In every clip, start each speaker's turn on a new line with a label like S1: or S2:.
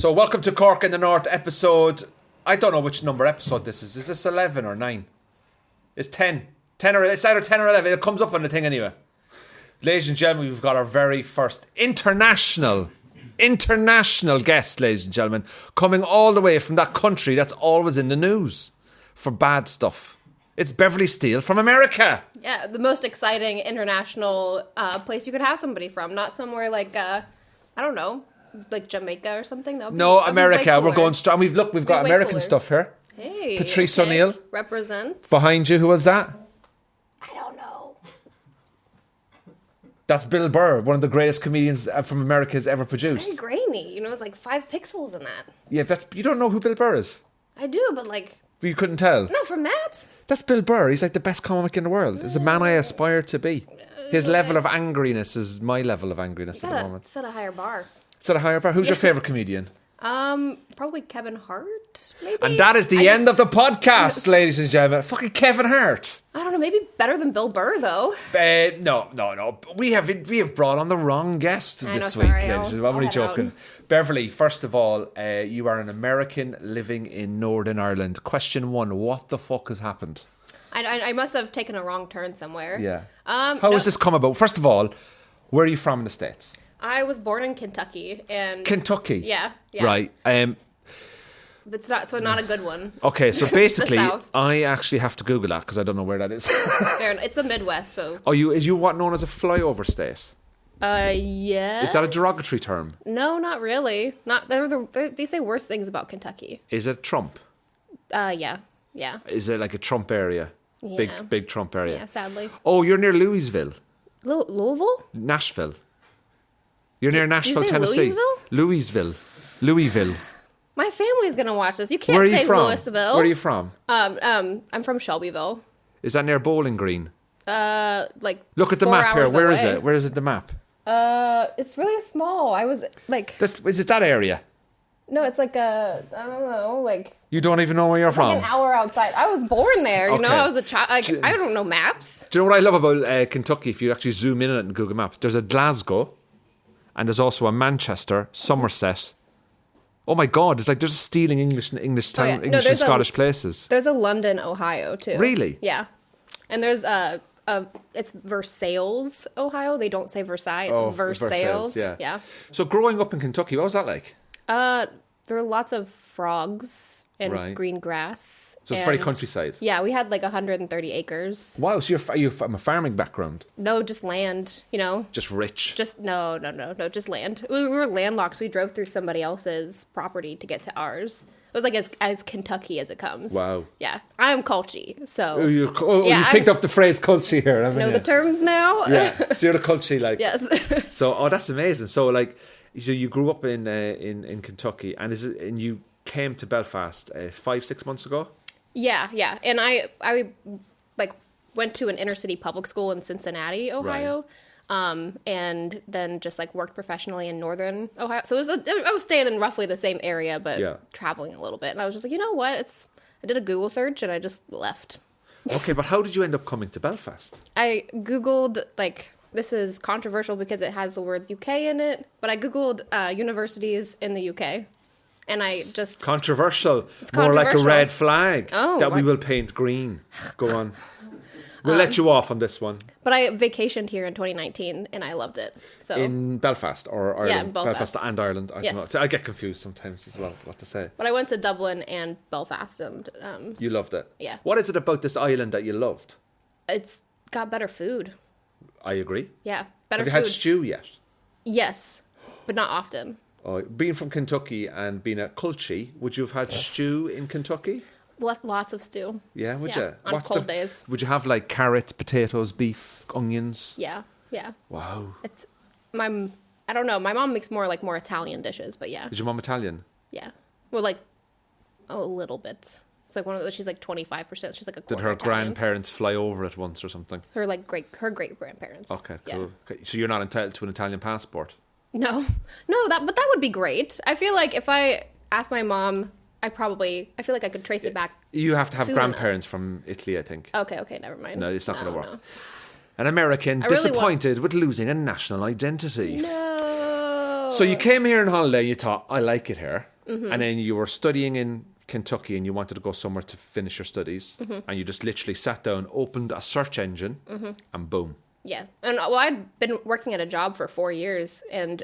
S1: So welcome to Cork in the North episode. I don't know which number episode this is. Is this 11 or 9? It's 10. 10 or it's either 10 or 11. It comes up on the thing anyway. Ladies and gentlemen, we've got our very first international guest, ladies and gentlemen, coming all the way from that country that's always in the news for bad stuff. It's Beverley Steele from America.
S2: Yeah, the most exciting international place you could have somebody from. Not somewhere like, I don't know, like Jamaica or something.
S1: No, America. We're going strong. We've got American
S2: cooler.
S1: stuff here.
S2: Hey,
S1: Patrice O'Neill.
S2: Represent.
S1: Behind you, who was that?
S2: I don't know.
S1: That's Bill Burr, one of the greatest comedians from America has ever produced.
S2: Very grainy. You know, it's like 5 pixels in that.
S1: Yeah, you don't know who Bill Burr is?
S2: I do, but like...
S1: You couldn't tell?
S2: No, from that?
S1: That's Bill Burr. He's like the best comic in the world. He's the man I aspire to be. His level of angriness is my level of angriness at the moment.
S2: Set a higher bar.
S1: Set a higher bar. Who's your favourite comedian?
S2: Probably Kevin Hart, maybe.
S1: And that is the end of the podcast, ladies and gentlemen. Fucking Kevin Hart.
S2: I don't know, maybe better than Bill Burr, though.
S1: No. We have brought on the wrong guest this week,
S2: sorry,
S1: ladies and gentlemen. I'm only joking. Beverley, first of all, you are an American living in Northern Ireland. Question 1, what the fuck has happened?
S2: I must have taken a wrong turn somewhere.
S1: Yeah. How has this come about? First of all, where are you from in the States?
S2: I was born in Kentucky, and
S1: Kentucky.
S2: Yeah.
S1: Right.
S2: It's not a good one.
S1: Okay, so basically,
S2: South.
S1: I actually have to Google that because I don't know where that is.
S2: It's the Midwest, so.
S1: Oh, is you what known as a flyover state?
S2: Yes.
S1: Is that a derogatory term?
S2: No, not really. They say worse things about Kentucky.
S1: Is it Trump?
S2: Yeah.
S1: Is it like a Trump area?
S2: Yeah.
S1: Big Trump area.
S2: Yeah, sadly.
S1: Oh, you're near Louisville.
S2: Louisville?
S1: Nashville. You're near Nashville,
S2: you say
S1: Tennessee. Louisville.
S2: My family's gonna watch this. You can't
S1: Where are you
S2: say
S1: from?
S2: Louisville.
S1: Where are you from?
S2: I'm from Shelbyville.
S1: Is that near Bowling Green?
S2: Like.
S1: Look at the
S2: 4
S1: map here.
S2: hours
S1: Where is
S2: away.
S1: it? Where is it? The map.
S2: It's really small. I was like.
S1: Is it that area?
S2: No, it's like I don't know, like.
S1: You don't even know where you're from.
S2: Like an hour outside. I was born there. You know,
S1: Okay.
S2: I was a child. Like, I don't know maps.
S1: Do you know what I love about Kentucky? If you actually zoom in on it in Google Maps, there's a Glasgow, and there's also a Manchester, Somerset. Oh my God! It's like there's stealing English and Scottish places.
S2: There's a London, Ohio too.
S1: Really?
S2: Yeah, and there's it's Versailles, Ohio. They don't say Versailles. It's Versailles. Yeah.
S1: So growing up in Kentucky, what was that like?
S2: There were lots of frogs and green grass.
S1: So it's very countryside.
S2: Yeah, we had like 130 acres.
S1: Wow, so you're from a farming background?
S2: No, just land, you know.
S1: Just rich?
S2: No, just land. We were landlocked, so we drove through somebody else's property to get to ours. It was like as Kentucky as it comes.
S1: Wow.
S2: Yeah, I'm culty, so.
S1: You picked up the phrase culty here, haven't you?
S2: Know the terms now?
S1: Yeah, so you're the culty, like.
S2: Yes.
S1: So, that's amazing. So, like, so you grew up in Kentucky, and you came to Belfast 5-6 months ago?
S2: Yeah, and I like went to an inner city public school in Cincinnati, Ohio, and then just like worked professionally in northern Ohio. So I was staying in roughly the same area, but traveling a little bit. And I was just like, you know what? I did a Google search and I just left.
S1: Okay, but how did you end up coming to Belfast?
S2: I Googled like. This is controversial because it has the word UK in it, but I Googled universities in the UK, and I just...
S1: Controversial.
S2: It's
S1: More like a
S2: controversial.
S1: red flag that we
S2: what?
S1: will paint green. Go on. We'll let you off on this one.
S2: But I vacationed here in 2019, and I loved it. So
S1: in Belfast or Ireland?
S2: Yeah, in Belfast.
S1: And Ireland. I don't know. So I get confused sometimes as well, what to say.
S2: But I went to Dublin and Belfast, and...
S1: You loved it?
S2: Yeah.
S1: What is it about this island that you loved?
S2: It's got better food.
S1: I agree.
S2: Yeah, better food.
S1: Have you had stew yet?
S2: Yes, but not often.
S1: Oh, being from Kentucky and being a culture, would you have had stew in Kentucky?
S2: Lots of stew.
S1: Yeah, would you?
S2: On cold days.
S1: Would you have like carrots, potatoes, beef, onions?
S2: Yeah.
S1: Wow.
S2: I don't know. My mom makes more Italian dishes, but yeah.
S1: Is your mom Italian?
S2: Yeah. Well, like a little bit. It's like one of those. She's like 25%. She's like a quarter
S1: Did her
S2: Italian.
S1: grandparents fly over it once or something?
S2: Her great grandparents.
S1: Okay, cool.
S2: Yeah.
S1: Okay, so you're not entitled to an Italian passport?
S2: No, but that would be great. I feel like if I asked my mom, I feel like I could trace it back.
S1: You have to have
S2: soon
S1: grandparents from Italy, I think.
S2: Okay, never mind.
S1: No, it's not going to work.
S2: No.
S1: An American disappointed with losing a national identity.
S2: No.
S1: So you came here on holiday and you thought, I like it here. And then you were studying in Kentucky and you wanted to go somewhere to finish your studies. And you just literally sat down, opened a search engine, and boom.
S2: Yeah. And well, I'd been working at a job for 4 years, and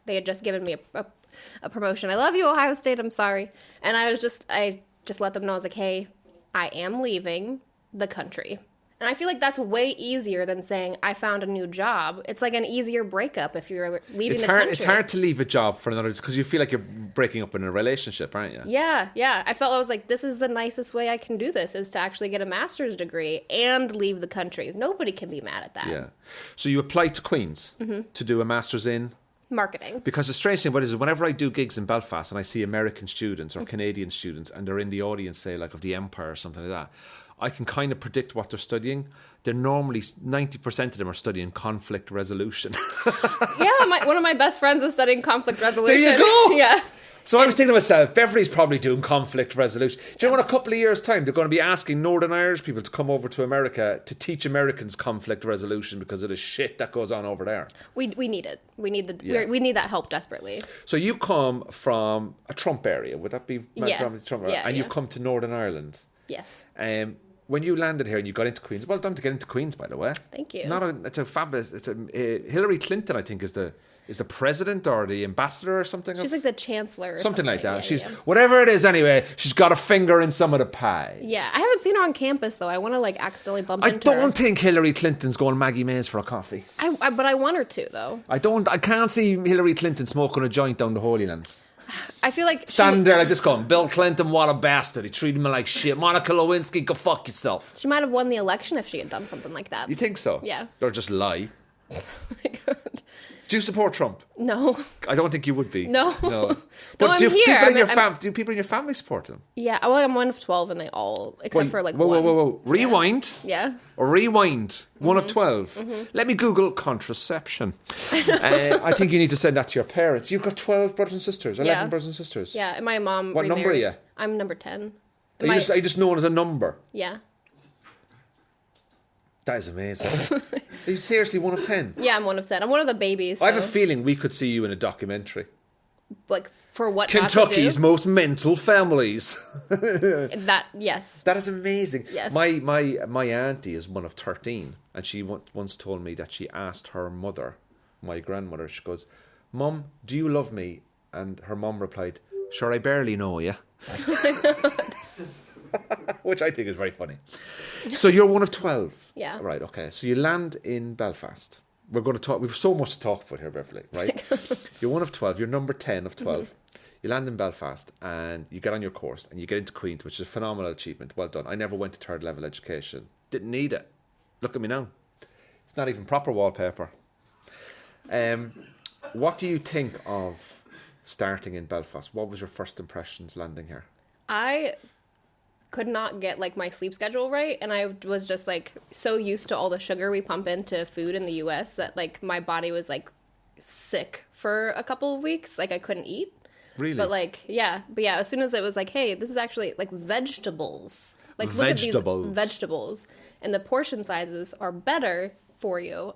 S2: they had just given me a promotion. I love you, Ohio State. I'm sorry. And I just let them know, I was like, hey, I am leaving the country. And I feel like that's way easier than saying, I found a new job. It's like an easier breakup if you're leaving the country.
S1: It's hard to leave a job for another, because you feel like you're breaking up in a relationship, aren't you?
S2: Yeah. I was like, this is the nicest way I can do this, is to actually get a master's degree and leave the country. Nobody can be mad at that.
S1: Yeah. So you applied to Queen's to do a master's in?
S2: Marketing.
S1: Because the strange thing about it is, whenever I do gigs in Belfast and I see American students or Canadian students and they're in the audience, say, like of the Empire or something like that, I can kind of predict what they're studying. They're normally, 90% of them are studying conflict resolution.
S2: Yeah, one of my best friends is studying conflict resolution.
S1: There you go!
S2: Yeah.
S1: So I was thinking to myself, Beverley's probably doing conflict resolution. Do you know, in a couple of years' time, they're going to be asking Northern Irish people to come over to America to teach Americans conflict resolution because of the shit that goes on over there.
S2: We need it. We need we need that help desperately.
S1: So you come from a Trump area. Would that be Trump area?
S2: Yeah,
S1: and you come to Northern Ireland.
S2: Yes.
S1: When you landed here and you got into Queen's, well done to get into Queen's, by the way.
S2: Thank you.
S1: It's a fabulous. Hillary Clinton, I think, is the president or the ambassador or something.
S2: She's like the chancellor or
S1: something like that.
S2: Yeah,
S1: She's whatever it is anyway. She's got a finger in some of the pies.
S2: Yeah, I haven't seen her on campus though. I want to like accidentally bump into her.
S1: I don't think Hillary Clinton's going Maggie Mays for a coffee.
S2: But I want her to though.
S1: I can't see Hillary Clinton smoking a joint down the Holy Lands.
S2: I feel like
S1: standing there like this going, Bill Clinton, what a bastard. He treated me like shit. Monica Lewinsky, go fuck yourself.
S2: She might have won the election if she had done something like that.
S1: You think so?
S2: Yeah.
S1: Or just lie.
S2: Oh my God.
S1: Do you support Trump?
S2: No.
S1: I don't think you would be.
S2: No.
S1: No.
S2: But
S1: I'm
S2: here.
S1: Do people in your family support him?
S2: Yeah. Well, I'm one of 12 and they all, except for like one.
S1: Whoa. Rewind.
S2: Yeah.
S1: Or rewind. One of 12. Let me Google contraception. I think you need to send that to your parents. You've got 12 brothers and sisters. 11 brothers and sisters.
S2: Yeah. And my mom
S1: What number are you?
S2: I'm number 10.
S1: Are you just known as a number?
S2: Yeah.
S1: That is amazing. Are you seriously one of 10?
S2: Yeah, I'm one of 10. I'm one of the babies. So.
S1: I have a feeling we could see you in a documentary.
S2: Like, for what
S1: Kentucky's most mental families.
S2: Yes.
S1: That is amazing.
S2: Yes.
S1: My auntie is one of 13, and she once told me that she asked her mother, my grandmother, she goes, Mum, do you love me? And her mum replied, sure, I barely know you. Which I think is very funny. So you're one of 12.
S2: Yeah.
S1: Right, okay. So you land in Belfast. We're going to talk, we've so much to talk about here, Beverley, right? You're one of 12, you're number 10 of 12. You land in Belfast and you get on your course and you get into Queen's, which is a phenomenal achievement. Well done. I never went to third level education. Didn't need it. Look at me now. It's not even proper wallpaper. What do you think of starting in Belfast? What was your first impressions landing here?
S2: I could not get like my sleep schedule right, and I was just like so used to all the sugar we pump into food in the US that like my body was like sick for a couple of weeks. Like I couldn't eat.
S1: Really?
S2: But as soon as it was like, hey, this is actually like vegetables. Like look at these vegetables, and the portion sizes are better for you.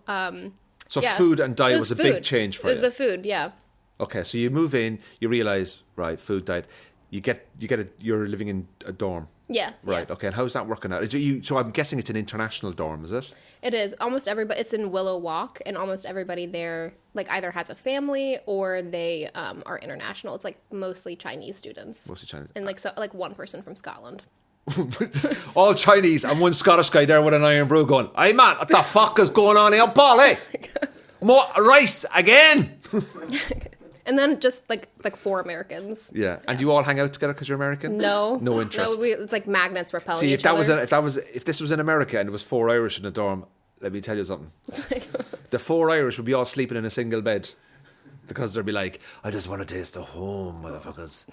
S1: Food and diet was a big change for you.
S2: It was the food, yeah.
S1: Okay, so you move in, you realize, right, food, diet. You're living in a dorm.
S2: Yeah.
S1: Right.
S2: Yeah.
S1: Okay. And how's that working out? So I'm guessing it's an international dorm, is it?
S2: It is. Almost everybody. It's in Willow Walk, and almost everybody there like either has a family or they are international. It's like mostly Chinese students.
S1: Mostly Chinese.
S2: And like one person from Scotland.
S1: All Chinese and one Scottish guy there with an iron brew going, hey man, what the fuck is going on here, Paul? Hey, more rice again.
S2: And then just like 4 Americans.
S1: Yeah. And you all hang out together because you're American?
S2: No.
S1: No interest.
S2: No, it's like magnets repelling
S1: See,
S2: each other.
S1: if this was in America and there was 4 Irish in a dorm, let me tell you something. The 4 Irish would be all sleeping in a single bed because they'd be like, I just want to taste the home, motherfuckers.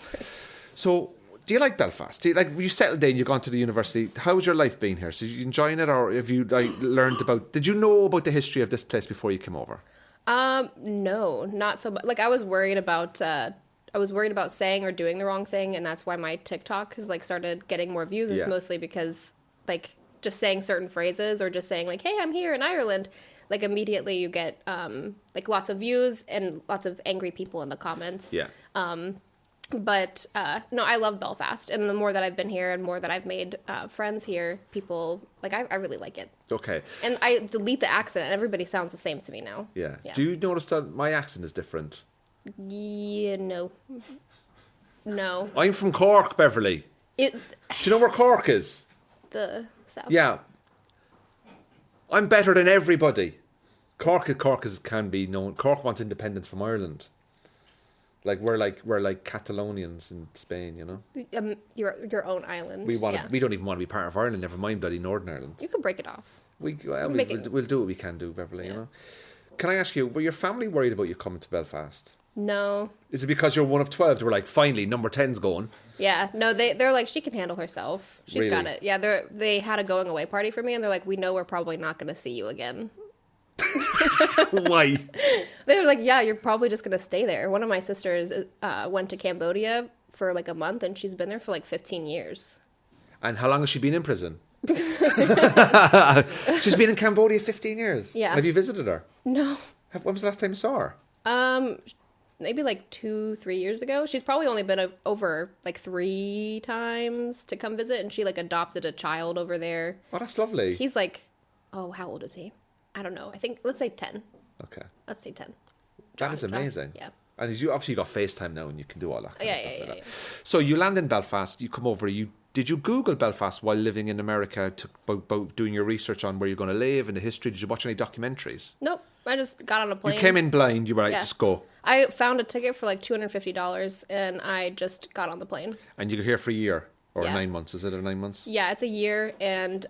S1: So, do you like Belfast? You settled in, you've gone to the university. How's your life been here? So, you enjoying it, or have you learned about? Did you know about the history of this place before you came over?
S2: No, not so much. Like I was worried about saying or doing the wrong thing, and that's why my TikTok has like started getting more views. Is mostly because like just saying certain phrases or just saying like, "Hey, I'm here in Ireland," like immediately you get like lots of views and lots of angry people in the comments.
S1: Yeah.
S2: But no, I love Belfast, and the more that I've been here and more that I've made friends here, people like I really like it.
S1: Okay.
S2: And I delete the accent, and everybody sounds the same to me now.
S1: Yeah. Do you notice that my accent is different?
S2: Yeah, no.
S1: I'm from Cork, Beverley. Do you know where Cork is?
S2: The south.
S1: Yeah. I'm better than everybody. Cork can be known. Cork wants independence from Ireland. Like we're like Catalonians in Spain, you know.
S2: Your own island.
S1: We don't even want to be part of Ireland. Never mind bloody Northern Ireland.
S2: You can break it off.
S1: We'll do what we can do, Beverley. You know. Can I ask you? Were your family worried about you coming to Belfast?
S2: No. Is
S1: it because you're one of 12? They were like, finally, number 10's going.
S2: Yeah. No, they're like, she can handle herself. She's
S1: really?
S2: got it. Yeah. They had a going away party for me, and they're like, we know we're probably not going to see you again.
S1: Why?
S2: They were like, yeah, you're probably just going to stay there. One of my sisters went to Cambodia for like a month, and she's been there for like 15 years.
S1: And how long has she been in prison? She's been in Cambodia 15 years.
S2: Yeah.
S1: Have you visited her?
S2: No.
S1: When was the last time you saw her?
S2: Maybe like 2-3 years ago. She's probably only been over like 3 times to come visit, and she like adopted a child over there.
S1: Oh, that's lovely.
S2: He's like, oh, how old is he? I don't know. I think, let's say 10.
S1: Okay.
S2: Let's say 10.
S1: That is amazing.
S2: Yeah.
S1: And you obviously got FaceTime now and you can do all that kind of stuff.
S2: Yeah.
S1: So you land in Belfast, you come over, did you Google Belfast while living in America about doing your research on where you're going to live and the history? Did you watch any documentaries?
S2: Nope. I just got on a plane.
S1: You came in blind, you were like, just go.
S2: I found a ticket for like $250 and I just got on the plane.
S1: And you were here for a year? Or 9 months, is it, or 9 months?
S2: Yeah, it's a year, and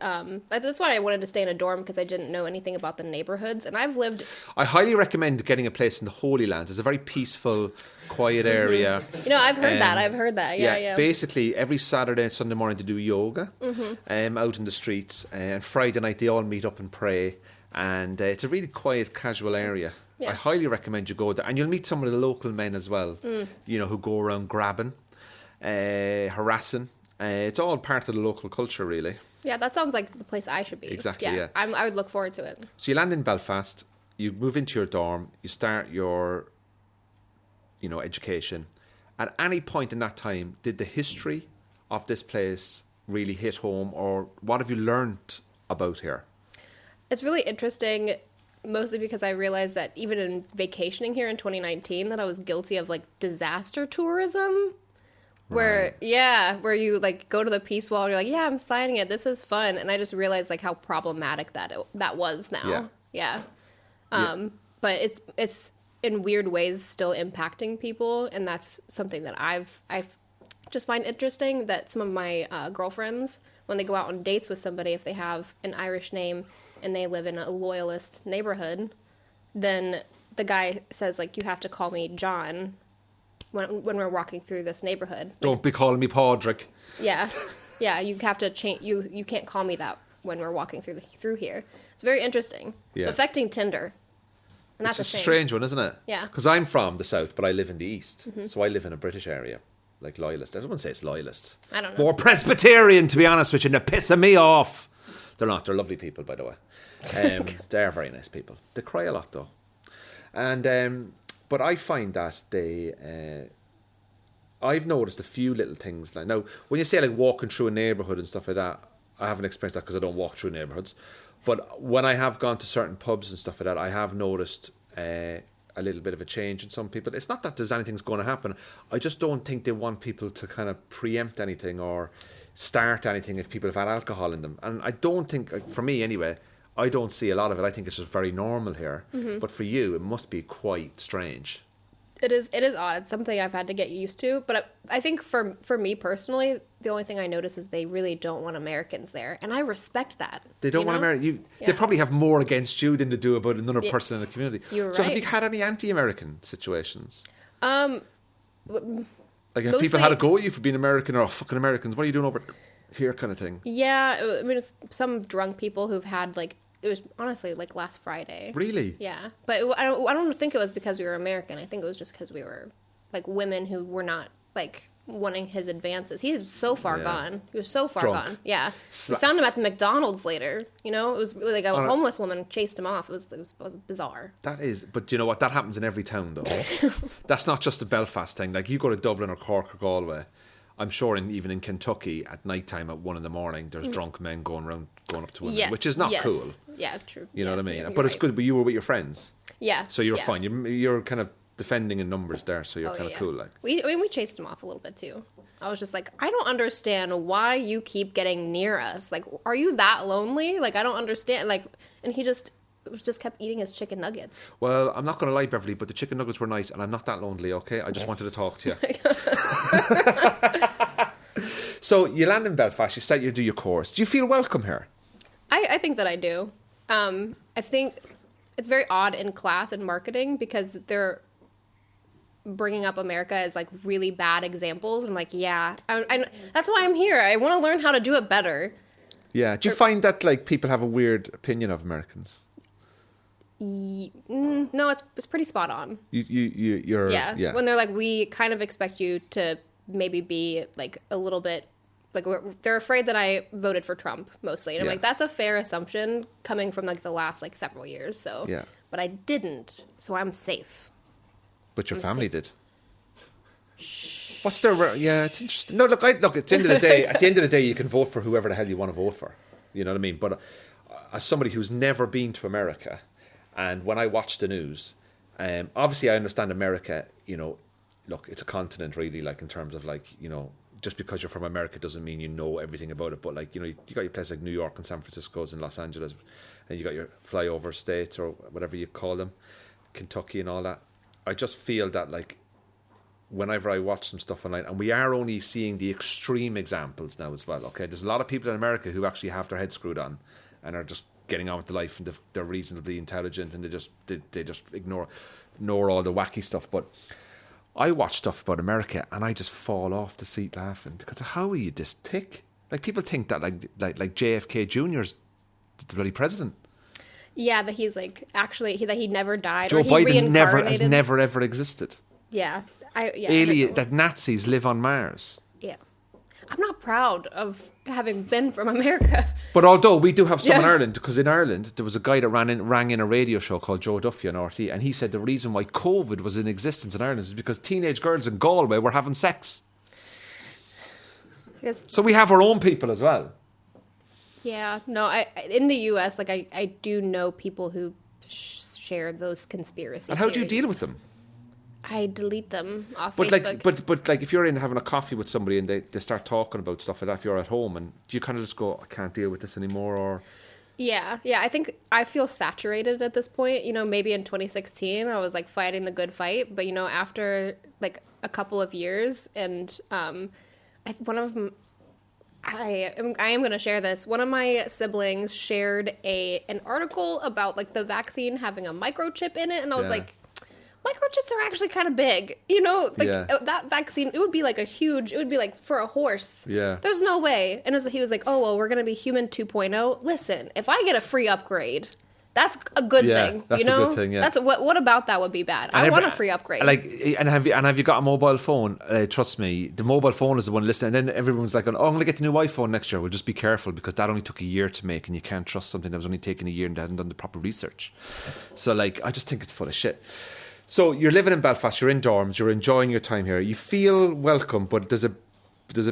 S2: that's why I wanted to stay in a dorm, because I didn't know anything about the neighborhoods, and I've lived...
S1: I highly recommend getting a place in the Holy Land. It's a very peaceful, quiet area.
S2: You know, I've heard that, yeah.
S1: Basically, every Saturday and Sunday morning they do yoga out in the streets, and Friday night they all meet up and pray, and it's a really quiet, casual area. Yeah. I highly recommend you go there, and you'll meet some of the local men as well, you know, who go around grabbing, harassing. It's all part of the local culture, really. Yeah,
S2: that sounds like the place I should be.
S1: Exactly, yeah.
S2: I would look forward to it.
S1: So you land in Belfast, you move into your dorm, you start your, education. At any point in that time, did the history of this place really hit home, or what have you learned about here?
S2: It's really interesting, mostly because I realized that even in vacationing here in 2019, that I was guilty of, like, disaster tourism. Where you like go to the Peace Wall and you're like, yeah, I'm signing it. This is fun. And I just realized like how problematic that was now. Yeah. But it's in weird ways still impacting people. And that's something that I've just find interesting, that some of my girlfriends, when they go out on dates with somebody, if they have an Irish name and they live in a loyalist neighborhood, then the guy says like, you have to call me John when we're walking through this neighborhood. Like,
S1: don't be calling me Padraig.
S2: Yeah, you have to change. You can't call me that when we're walking through here. It's very interesting. Yeah. It's affecting Tinder, and that's
S1: a strange one, isn't it?
S2: Yeah.
S1: Because I'm from the south, but I live in the east, so I live in a British area, like loyalist. I don't want to say it's loyalist.
S2: I don't know.
S1: More Presbyterian, to be honest with you, and they're pissing me off. They're not. They're lovely people, by the way. They are very nice people. They cry a lot though, and. But I find that I've noticed a few little things. Like now, when you say like walking through a neighbourhood and stuff like that, I haven't experienced that because I don't walk through neighbourhoods. But when I have gone to certain pubs and stuff like that, I have noticed a little bit of a change in some people. It's not that there's anything's going to happen. I just don't think they want people to kind of preempt anything or start anything if people have had alcohol in them. And I don't think, for me anyway, I don't see a lot of it. I think it's just very normal here. But for you, it must be quite strange.
S2: It is odd. It's something I've had to get used to. But I think for me personally, the only thing I notice is they really don't want Americans there. And I respect that.
S1: They don't want Americans. They probably have more against you than they do about another person in the community.
S2: You're right.
S1: So have you had any anti-American situations? Like have
S2: mostly,
S1: people had a go at you for being American or fucking Americans? What are you doing over here kind of thing?
S2: Yeah. I mean, it's some drunk people who've had like, it was honestly like last Friday.
S1: Really?
S2: Yeah. But I don't think it was because we were American. I think it was just because we were like women who were not like wanting his advances. He was so far gone. He was so far
S1: Drunk.
S2: gone. Yeah.
S1: Slapped.
S2: We found him at the McDonald's later. You know, it was really like a homeless woman chased him off. It was bizarre.
S1: That is, but you know what? That happens in every town, though. That's not just a Belfast thing. Like, you go to Dublin or Cork or Galway, I'm sure even in Kentucky at night time at 1 a.m, there's drunk men going up to women, which is not cool.
S2: Yeah, true.
S1: You know what I mean?
S2: You're
S1: But it's
S2: right.
S1: good. But you were with your friends,
S2: Yeah.
S1: so you're
S2: yeah.
S1: fine. You're kind of defending in numbers there, so you're kind of cool. Like,
S2: we chased him off a little bit too. I was just like, I don't understand why you keep getting near us. Like, are you that lonely? Like, I don't understand. Like, and he just kept eating his chicken nuggets.
S1: well, I'm not going to lie, Beverly, but the chicken nuggets were nice, and I'm not that lonely. Okay, I just wanted to talk to you. So you land in Belfast. You start. You do your course. Do you feel welcome here?
S2: I think that I do. I think it's very odd in class and marketing because they're bringing up America as like really bad examples. I'm like, yeah, I that's why I'm here. I want to learn how to do it better.
S1: Yeah. Do you find that like people have a weird opinion of Americans?
S2: No, it's pretty spot on.
S1: You're yeah.
S2: When they're like, we kind of expect you to maybe be like a little bit like they're afraid that I voted for Trump mostly, and I'm like, that's a fair assumption coming from like the last like several years. So
S1: Yeah.
S2: but I didn't, so I'm safe.
S1: But your family did.
S2: Shh.
S1: What's their? Yeah, it's interesting. No, look. At the end of the day, you can vote for whoever the hell you want to vote for. You know what I mean? But as somebody who's never been to America, and when I watch the news, obviously I understand America. You know, look, it's a continent really. Like in terms of like, you know, just because you're from America doesn't mean you know everything about it. But like, you know, you got your places like New York and San Francisco's and Los Angeles, and you got your flyover states or whatever you call them, Kentucky and all that. I just feel that like whenever I watch some stuff online, and we are only seeing the extreme examples now as well, okay? There's a lot of people in America who actually have their heads screwed on and are just getting on with the life, and they're reasonably intelligent, and they just ignore all the wacky stuff. But I watch stuff about America and I just fall off the seat laughing because how are you this thick? Like, people think that like JFK Jr.'s the bloody president.
S2: Yeah, that he's like actually that he never died.
S1: Joe
S2: or he
S1: Biden has
S2: reincarnated.
S1: never ever existed.
S2: Yeah,
S1: That Nazis live on Mars.
S2: Yeah, I'm not proud of having been from America.
S1: But although we do have some in Ireland, because in Ireland there was a guy that rang in a radio show called Joe Duffy on RT, and he said the reason why COVID was in existence in Ireland is because teenage girls in Galway were having sex. So we have our own people as well.
S2: Yeah, no, I in the U.S., like I do know people who share those conspiracy
S1: And how do you
S2: theories.
S1: deal with them?
S2: I delete them off
S1: But
S2: Facebook.
S1: like, but if you're in having a coffee with somebody and they start talking about stuff like that, if you're at home, and do you kind of just go, I can't deal with this anymore, or?
S2: Yeah, I think I feel saturated at this point. You know, maybe in 2016 I was like fighting the good fight, but you know, after like a couple of years, and one of them. I am going to share this. One of my siblings shared an article about like the vaccine having a microchip in it, and I was like, microchips are actually kind of big. You know, like that vaccine, it would be like it would be like for a horse.
S1: Yeah.
S2: There's no way. And he was like, oh, well, we're going to be human 2.0. Listen, if I get a free upgrade, that's a good thing.
S1: That's
S2: you know?
S1: a good thing, yeah.
S2: That's what about that would be bad? I want a free upgrade.
S1: Like, and have you got a mobile phone? Trust me, the mobile phone is the one listening. And then everyone's like, oh, I'm going to get the new iPhone next year. Well, just be careful because that only took a year to make, and you can't trust something that was only taking a year and they hadn't done the proper research. So, like, I just think it's full of shit. So you're living in Belfast, you're in dorms, you're enjoying your time here. You feel welcome, but there's a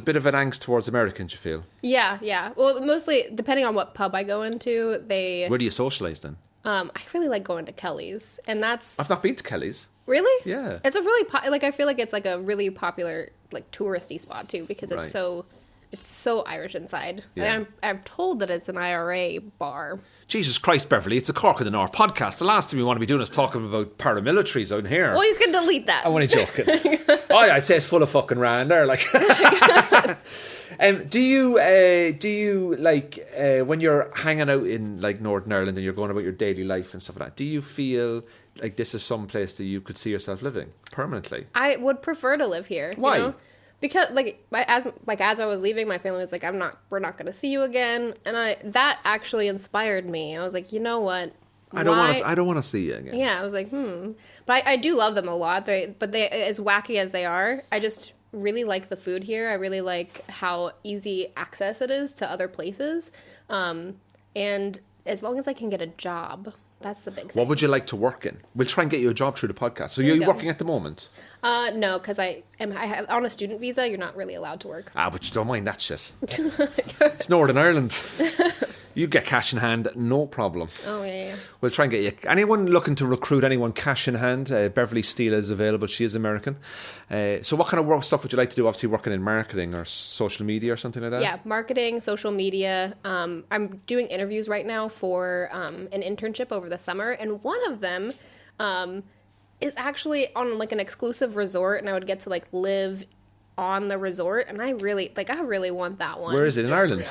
S1: bit of an angst towards Americans, you feel?
S2: Yeah. Well, mostly, depending on what pub I go into,
S1: Where do you socialise then?
S2: I really like going to Kelly's, and that's...
S1: I've not been to Kelly's.
S2: Really?
S1: Yeah.
S2: It's a really... I feel like it's like a really popular, like, touristy spot, too, because it's so Irish inside.
S1: Yeah.
S2: I'm told that it's an IRA bar.
S1: Jesus Christ, Beverly, it's a Cork in the North podcast. The last thing we want to be doing is talking about paramilitaries out here.
S2: Well, you can delete that.
S1: I'm only joking. Oh, yeah, I'd say it's full of fucking rand there. Like, do you like when you're hanging out in like Northern Ireland and you're going about your daily life and stuff like that? Do you feel like this is some place that you could see yourself living permanently?
S2: I would prefer to live here.
S1: Why?
S2: You know? Because as I was leaving, my family was like, we're not going to see you again, and that actually inspired me. I was like, you know what?
S1: I don't want to see you again.
S2: Yeah, I was like, But I do love them a lot. But they, as wacky as they are, really like the food here. I really like how easy access it is to other places. And as long as I can get a job, that's the big thing.
S1: What would you like to work in? We'll try and get you a job through the podcast. So you're working at the moment?
S2: No, because I have on a student visa. You're not really allowed to work.
S1: But you don't mind that shit. It's Northern Ireland. You get cash in hand, no problem.
S2: Oh, yeah.
S1: We'll try and get you. Anyone looking to recruit anyone cash in hand, Beverley Steele is available. She is American. So what kind of work stuff would you like to do? Obviously working in marketing or social media or something like that?
S2: Yeah, marketing, social media. I'm doing interviews right now for an internship over the summer. And one of them is actually on like an exclusive resort. And I would get to like live on the resort. And I really want that one.
S1: Where is it? In Ireland?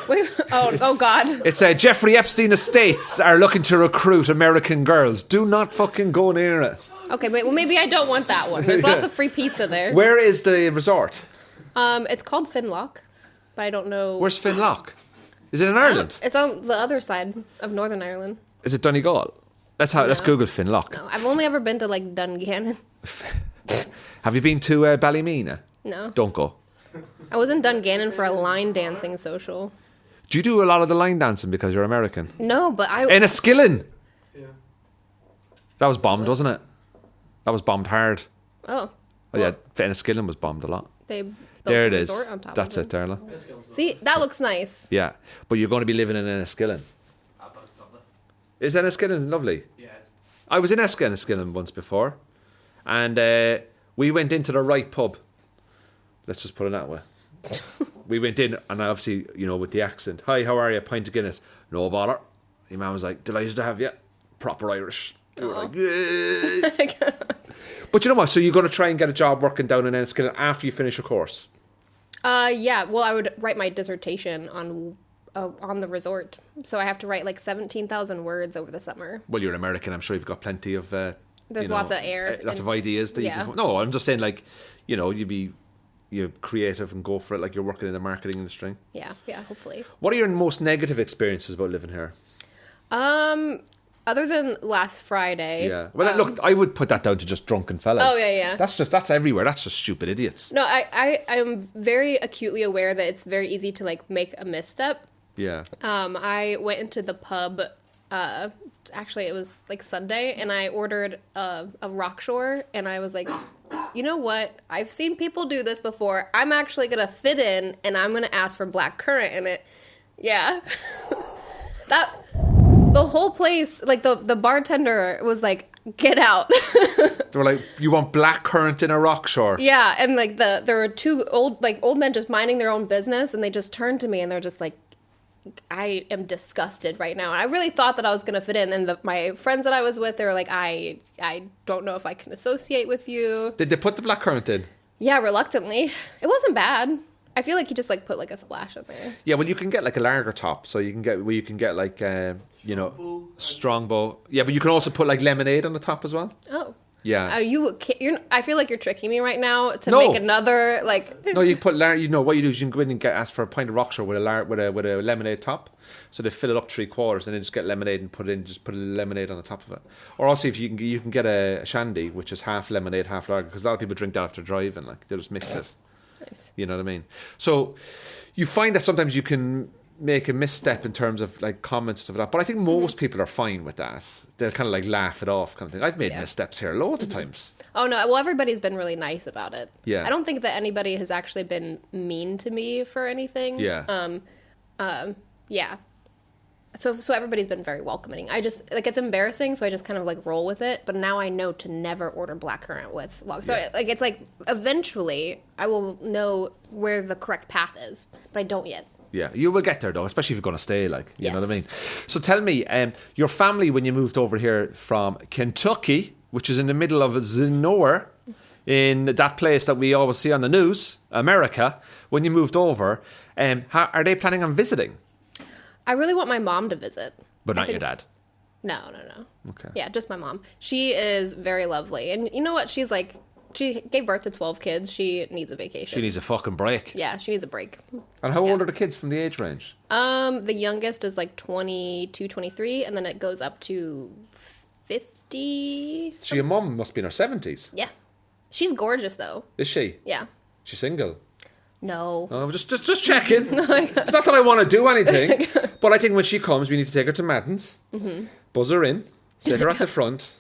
S2: Wait, oh God.
S1: It's Jeffrey Epstein Estates are looking to recruit American girls. Do not fucking go near it.
S2: Okay, well maybe I don't want that one. There's lots of free pizza there.
S1: Where is the resort?
S2: It's called Finlock, but I don't know.
S1: Where's Finlock? Is it in Ireland?
S2: It's on the other side of Northern Ireland.
S1: Is it Donegal? Let's Google Finlock.
S2: No, I've only ever been to like Dungannon.
S1: Have you been to Ballymena?
S2: No.
S1: Don't go.
S2: I was in Dungannon for a line dancing social.
S1: Do you do a lot of the line dancing because you're American?
S2: No, but I...
S1: Enniskillen!
S3: Yeah.
S1: That was bombed, wasn't it? That was bombed hard.
S2: Oh.
S1: Oh yeah, Enniskillen was bombed a lot.
S2: They built
S1: There
S2: a
S1: it is.
S2: resort on top
S1: That's
S2: of
S1: it, Darla.
S2: See, that looks nice.
S1: Yeah, but you're going to be living in Enniskillen. Is Enniskillen lovely?
S3: Yeah.
S1: I was in Enniskillen once before, and we went into the right pub. Let's just put it that way. We went in, and obviously, you know, with the accent. Hi, how are you? Pint of Guinness. No bother. Your man was like, delighted to have you. Proper Irish. We were like, yeah. But you know what? So you're going to try and get a job working down in Enniskillen after you finish your course?
S2: Yeah. Well, I would write my dissertation on the resort, so I have to write like 17,000 words over the summer.
S1: Well, you're American. I'm sure you've got plenty of.
S2: There's lots of air.
S1: Lots of ideas that you can. No, I'm just saying, like, you know, you're creative and go for it, like you're working in the marketing industry.
S2: Yeah, hopefully.
S1: What are your most negative experiences about living here?
S2: Other than last Friday.
S1: Yeah. Well, look, I would put that down to just drunken fellas.
S2: Oh, yeah.
S1: That's everywhere. That's just stupid idiots.
S2: No, I'm very acutely aware that it's very easy to like make a misstep.
S1: Yeah.
S2: I went into the pub, actually it was like Sunday, and I ordered a Rockshore, and I was like, you know what? I've seen people do this before. I'm actually going to fit in, and I'm going to ask for black currant in it. Yeah. The whole place, like the bartender was like, get out.
S1: They were like, you want black currant in a Rockshore?
S2: Yeah, and like there were two old men just minding their own business, and they just turned to me, and they're just like, I am disgusted right now. And I really thought that I was going to fit in. And my friends that I was with, they were like, I don't know if I can associate with you.
S1: Did they put the black currant in?
S2: Yeah, reluctantly. It wasn't bad. I feel like he just like put like a splash in there.
S1: Yeah, well, you can get like a lager top. So you can get like, you know, Strongbow. Yeah, but you can also put like lemonade on the top as well.
S2: Oh.
S1: Yeah.
S2: I feel like you're tricking me right now to
S1: No.
S2: make another like.
S1: No, you put you know what you do is you can go in and ask for a pint of Rockshore with a lemonade top. So they fill it up 3/4 and then just get lemonade and put a lemonade on the top of it. Or also if you can get a shandy, which is half lemonade, half lager, because a lot of people drink that after driving. Like they just mix it.
S2: Nice.
S1: You know what I mean? So you find that sometimes you can make a misstep in terms of like comments and stuff like that. But I think most people are fine with that. They'll kind of like laugh it off kind of thing. I've made missteps here loads of times.
S2: Oh no, well everybody's been really nice about it.
S1: Yeah.
S2: I don't think that anybody has actually been mean to me for anything.
S1: Yeah.
S2: Yeah. So everybody's been very welcoming. I just like it's embarrassing, so I just kind of like roll with it. But now I know to never order blackcurrant with log. So like it's like eventually I will know where the correct path is, but I don't yet.
S1: Yeah, you will get there though, especially if you're going to stay. Like, you know what I mean. So tell me, your family when you moved over here from Kentucky, which is in the middle of nowhere, in that place that we always see on the news, America. When you moved over, how are they planning on visiting?
S2: I really want my mom to visit.
S1: But not your dad?
S2: No.
S1: Okay.
S2: Yeah, just my mom. She is very lovely. And you know what? She's like, she gave birth to 12 kids. She needs a vacation.
S1: She needs a fucking break.
S2: Yeah, she needs a break.
S1: And how old are the kids from the age range?
S2: The youngest is like 22, 23, and then it goes up to 50.
S1: So your mum must be in her 70s.
S2: Yeah. She's gorgeous, though.
S1: Is she?
S2: Yeah.
S1: She's single?
S2: No.
S1: Oh, just checking. It's not that I want to do anything, but I think when she comes, we need to take her to Madden's, buzz her in, sit her at the front,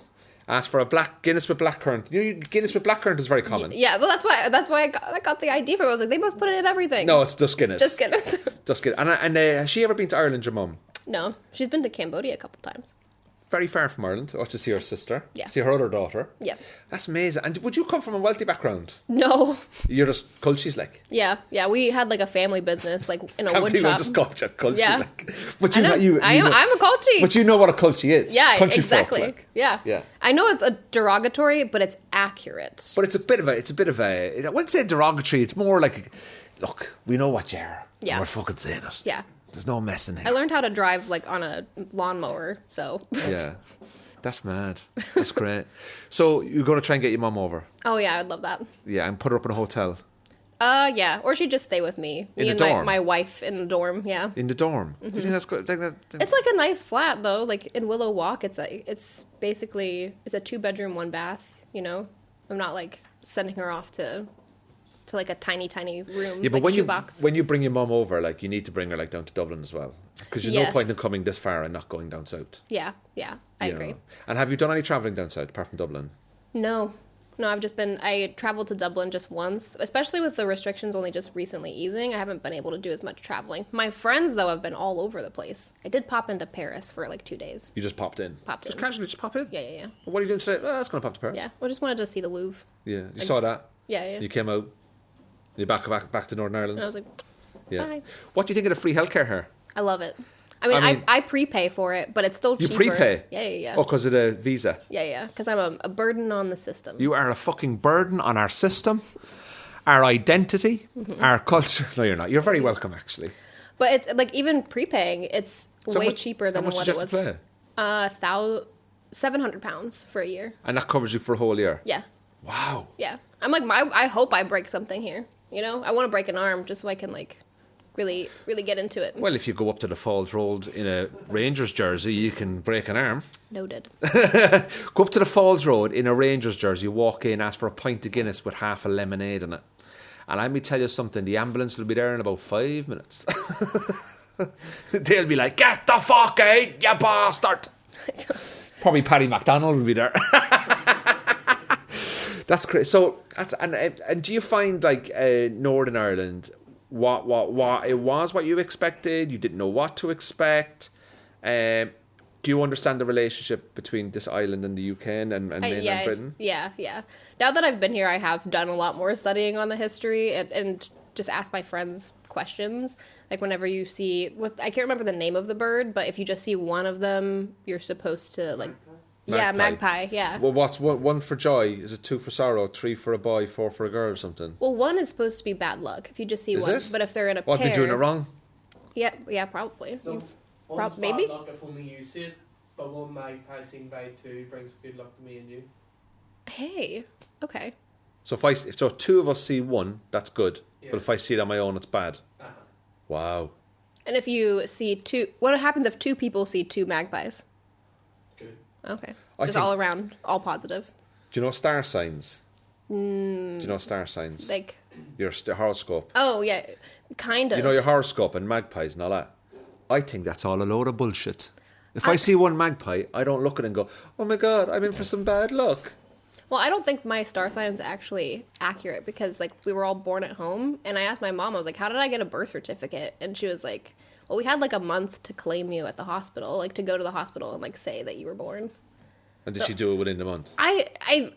S1: ask for a black Guinness with blackcurrant. You know, Guinness with blackcurrant is very common.
S2: Yeah, well, that's why I got the idea for it. I was like, they must put it in everything.
S1: No, it's just Guinness.
S2: Just Guinness.
S1: Just Guinness. And has she ever been to Ireland, your mum?
S2: No, she's been to Cambodia a couple times.
S1: Very far from Ireland. Or to see her sister.
S2: Yeah.
S1: See her other daughter.
S2: Yeah.
S1: That's amazing. And would you come from a wealthy background?
S2: No.
S1: You're just culchies like.
S2: Yeah. We had like a family business, like in a wood shop.
S1: Just culture
S2: Yeah.
S1: like. But
S2: I'm a culty.
S1: But you know what a culty is.
S2: Yeah,
S1: Country
S2: exactly.
S1: Folk, like.
S2: Yeah. I know it's a derogatory, but it's accurate.
S1: But it's a bit of a. I wouldn't say derogatory. It's more like, look, we know what you are.
S2: Yeah.
S1: And we're fucking saying it.
S2: Yeah.
S1: There's no messing here.
S2: I learned how to drive like on a lawnmower, so.
S1: Yeah. That's mad. That's great. So you're going to try and get your mum over?
S2: Oh yeah, I'd love that.
S1: Yeah, and put her up in a hotel?
S2: Yeah. Or she'd just stay with me.
S1: In
S2: Me
S1: the
S2: and
S1: dorm?
S2: my wife in the dorm, yeah.
S1: In the dorm? Do you think that's good?
S2: It's like a nice flat though, like in Willow Walk. It's basically a 2-bedroom, 1 bath. You know, I'm not like sending her off to like a tiny room.
S1: Yeah, but
S2: like
S1: when you bring your mum over, like you need to bring her like down to Dublin as well, because there's no point in coming this far and not going down south.
S2: Yeah, I agree.
S1: Know. And have you done any travelling down south apart from Dublin?
S2: No, I traveled to Dublin just once, especially with the restrictions only just recently easing. I haven't been able to do as much traveling. My friends, though, have been all over the place. I did pop into Paris for like 2 days.
S1: You just popped in?
S2: Just
S1: casually, just pop in?
S2: Yeah.
S1: What are you doing today? Oh, I was going to pop to Paris.
S2: Yeah, I just wanted to see the Louvre.
S1: Yeah, you saw that?
S2: Yeah.
S1: You came out. You're back to Northern Ireland.
S2: And I was like,
S1: yeah.
S2: Bye.
S1: What do you think of the free healthcare here?
S2: I love it. I prepay for it, but it's still cheaper.
S1: You prepay?
S2: Yeah.
S1: Oh, because of the visa?
S2: Yeah, because I'm a burden on the system.
S1: You are a fucking burden on our system, our identity, our culture. No, you're not. You're very welcome, actually.
S2: But it's like even prepaying, it's way cheaper than what it was.
S1: How much did you have to pay?
S2: £700 for a year.
S1: And that covers you for a whole year?
S2: Yeah.
S1: Wow.
S2: Yeah. I'm like, I hope I break something here. You know, I want to break an arm just so I can like really get into it.
S1: Well, if you go up to the Falls Road in a Rangers jersey, you can break an arm.
S2: Noted.
S1: Go up to the Falls Road in a Rangers jersey, walk in, ask for a pint of Guinness with half a lemonade in it. And let me tell you something, the ambulance will be there in about 5 minutes. They'll be like, get the fuck out, you bastard. Probably Paddy McDonald will be there. That's great. So, and do you find like Northern Ireland, what it was what you expected? You didn't know what to expect. Do you understand the relationship between this island and the UK and mainland Britain?
S2: Yeah. Now that I've been here, I have done a lot more studying on the history and just asked my friends questions. Like whenever you see, I can't remember the name of the bird, but if you just see one of them, you're supposed to like.
S1: Magpie.
S2: Yeah, magpie, yeah.
S1: Well, what's one for joy? Is it 2 for sorrow, 3 for a boy, 4 for a girl or something?
S2: Well, 1 is supposed to be bad luck if you just see
S1: is
S2: one.
S1: It?
S2: But if they're in a
S1: pair...
S2: pair...
S1: I've been doing it wrong?
S2: Yeah, probably.
S3: No,
S2: Maybe?
S3: bad luck if only you see it, but one magpie seen by 2 brings good luck to me and you.
S2: Hey, okay.
S1: So if 2 of us see 1, that's good.
S3: Yeah.
S1: But if I see it on my own, it's bad.
S3: Uh-huh.
S1: Wow.
S2: And if you see 2... What happens if 2 people see 2 magpies?
S3: Good.
S2: Okay. Just all around, all positive.
S1: Do you know star signs? Do you know star signs?
S2: Like...
S1: Your horoscope.
S2: Oh, yeah. Kind of.
S1: You know your horoscope and magpies and all that? I think that's all a load of bullshit. If I see one magpie, I don't look at it and go, oh my God, I'm in for some bad luck.
S2: Well, I don't think my star sign is actually accurate because, like, we were all born at home. And I asked my mom, I was like, how did I get a birth certificate? And she was like, well, we had, like, a month to claim you at the hospital. Like, to go to the hospital and, like, say that you were born.
S1: And did she do it within the month?